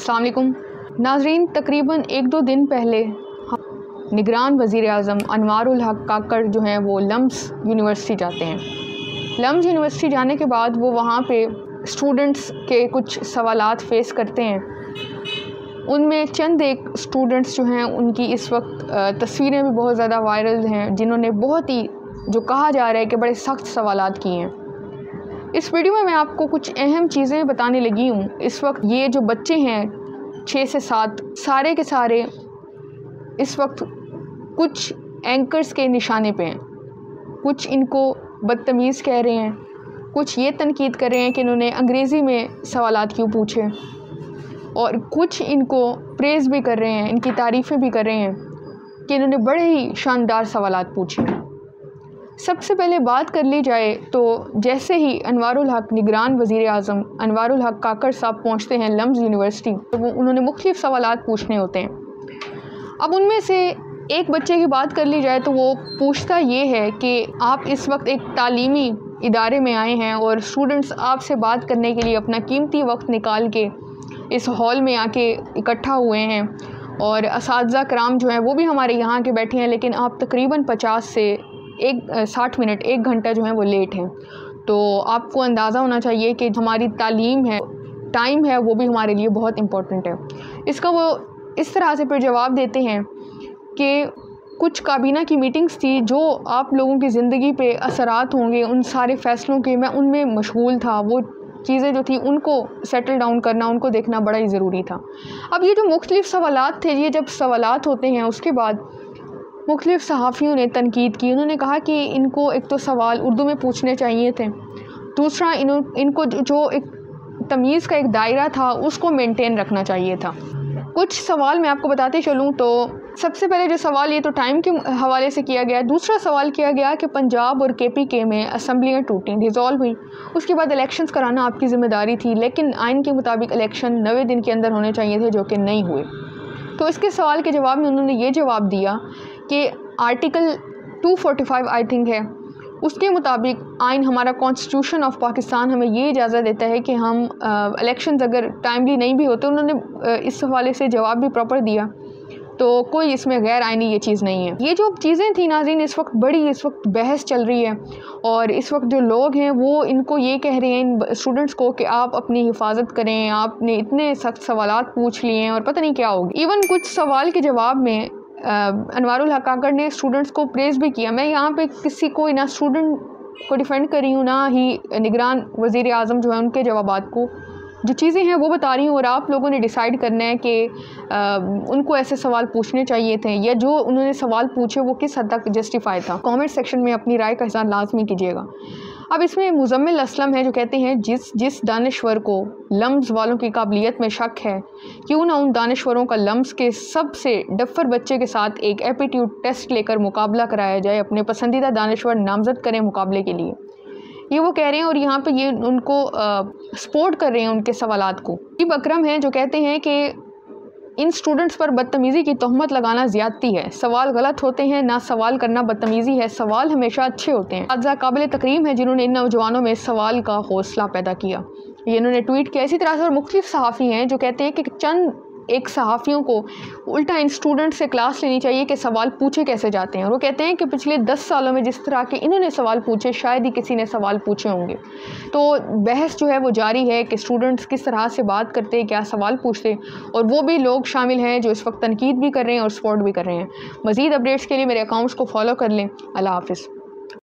अस्सलाम वालेकुम नाज़रीन, तकरीबन 1-2 दिन पहले निगरान वज़ीर आज़म अनवारुल हक काकड़ जो हैं वो लम्स यूनिवर्सिटी जाते हैं। लम्स यूनिवर्सिटी जाने के बाद वो वहाँ पे स्टूडेंट्स के कुछ सवालात फ़ेस करते हैं। उनमें चंद एक स्टूडेंट्स जो हैं उनकी इस वक्त तस्वीरें भी बहुत ज़्यादा वायरल हैं, जिन्होंने बहुत ही जो कहा जा रहा है कि बड़े सख्त सवालात किए हैं। इस वीडियो में मैं आपको कुछ अहम चीज़ें बताने लगी हूँ। इस वक्त ये जो बच्चे हैं 6 से 7 सारे के सारे इस वक्त कुछ एंकर्स के निशाने पे हैं। कुछ इनको बदतमीज़ कह रहे हैं, कुछ ये तनकीद कर रहे हैं कि इन्होंने अंग्रेज़ी में सवालात क्यों पूछे, और कुछ इनको प्रेज़ भी कर रहे हैं, इनकी तारीफ़ें भी कर रहे हैं कि इन्होंने बड़े ही शानदार सवालात पूछे। सबसे पहले बात कर ली जाए तो जैसे ही अनवारुल हक निगरान वज़ीर आज़म अनवारुल हक काकड़ साहब पहुँचते हैं लम्स यूनिवर्सिटी, तो वो उन्होंने मुख्तलिफ़ सवालात पूछने होते हैं। अब उनमें से एक बच्चे की बात कर ली जाए तो वो पूछता ये है कि आप इस वक्त एक तालीमी इदारे में आए हैं और स्टूडेंट्स आपसे बात करने के लिए अपना कीमती वक्त निकाल के इस हॉल में आके इकट्ठा हुए हैं, और असातिज़ा कराम जो हैं वो भी हमारे यहाँ के बैठे हैं, लेकिन आप तकरीबन 50 से 60 मिनट 1 घंटा जो है वो लेट हैं। तो आपको अंदाज़ा होना चाहिए कि हमारी तालीम है, टाइम है, वो भी हमारे लिए बहुत इम्पोर्टेंट है। इसका वो इस तरह से फिर जवाब देते हैं कि कुछ काबीना की मीटिंग्स थी जो आप लोगों की ज़िंदगी पे असरात होंगे, उन सारे फ़ैसलों के मैं उनमें मशगूल था। वो चीज़ें जो थी उनको सेटल डाउन करना, उनको देखना बड़ा ही ज़रूरी था। अब ये जो मुख्तलिफ़ सवालात थे, ये जब सवालात होते हैं उसके बाद मुख्तलिफ़ सहाफ़ियों ने तनकीद की। उन्होंने कहा कि इनको एक तो सवाल उर्दू में पूछने चाहिए थे, दूसरा इनको जो एक तमीज़ का एक दायरा था उसको मेंटेन रखना चाहिए था। कुछ सवाल मैं आपको बताते चलूँ तो सबसे पहले जो सवाल ये तो टाइम के हवाले से किया गया। दूसरा सवाल किया गया कि पंजाब और KPK में असम्बलियाँ टूटी, डिज़ोल्व हुई, उसके बाद इलेक्शंस कराना आपकी ज़िम्मेदारी थी, लेकिन आइन के मुताबिक इलेक्शन 90 दिन के अंदर होने चाहिए थे, जो कि नहीं हुए। तो इसके सवाल के जवाब में उन्होंने ये जवाब दिया कि आर्टिकल 245 आई थिंक है, उसके मुताबिक आइन हमारा कॉन्स्टिट्यूशन ऑफ पाकिस्तान हमें ये इजाज़त देता है कि हम इलेक्शंस अगर टाइमली नहीं भी होते। उन्होंने इस हवाले से जवाब भी प्रॉपर दिया, तो कोई इसमें गैर आइनी ये चीज़ नहीं है। ये जो चीज़ें थी नाज़रीन, इस वक्त बहस चल रही है, और इस वक्त जो लोग हैं वो इनको ये कह रहे हैं इन स्टूडेंट्स को कि आप अपनी हिफाजत करें, आपने इतने सख्त सवालात पूछ लिए हैं और पता नहीं क्या होगी। इवन कुछ सवाल के जवाब में अनवारुल हक काकड़ ने स्टूडेंट्स को प्रेज़ भी किया। मैं यहाँ पे किसी को ना स्टूडेंट को डिफेंड कर रही हूँ, ना ही निगरान वज़ीर आज़म जो है उनके जवाबात को, जो चीज़ें हैं वो बता रही हूँ, और आप लोगों ने डिसाइड करना है कि उनको ऐसे सवाल पूछने चाहिए थे या जो उन्होंने सवाल पूछे वो किस हद तक जस्टिफाई था। कमेंट सेक्शन में अपनी राय का इज़हार लाजमी कीजिएगा। अब इसमें मुज़म्मिल असलम है जो कहते हैं जिस दानिश्वर को लम्स वालों की काबिलियत में शक है, क्यों ना उन दानिश्वरों का लम्स के सबसे डफ़र बच्चे के साथ एक एप्टीट्यूड टेस्ट लेकर मुकाबला कराया जाए, अपने पसंदीदा दानिश्वर नामज़द करें मुकाबले के लिए। ये वो कह रहे हैं, और यहाँ पे ये उनको सपोर्ट कर रहे हैं उनके सवालात को। इब अकरम हैं जो कहते हैं कि इन स्टूडेंट्स पर बदतमीज़ी की तोहमत लगाना ज़्यादती है, सवाल गलत होते हैं, ना सवाल करना बदतमीज़ी है, सवाल हमेशा अच्छे होते हैं। आज़ा काबिल तकरीम है जिन्होंने इन नौजवानों में सवाल का हौसला पैदा किया। ये इन्होंने ट्वीट किया। इसी तरह से और मुख्तलिफ़ सहाफ़ी हैं जो कहते हैं कि चंद एक सहाफ़ियों को उल्टा इन स्टूडेंट से क्लास लेनी चाहिए कि सवाल पूछे कैसे जाते हैं। और वो कहते हैं कि पिछले 10 सालों में जिस तरह के इन्होंने सवाल पूछे, शायद ही किसी ने सवाल पूछे होंगे। तो बहस जो है वो जारी है कि स्टूडेंट्स किस तरह से बात करते हैं, क्या सवाल पूछते, और वो भी लोग शामिल हैं जो इस वक्त तनकीद भी कर रहे हैं और सपोर्ट भी कर रहे हैं। मज़ीद अपडेट्स के लिए मेरे अकाउंट्स को फॉलो कर लें। अल्लाह हाफ़िज़।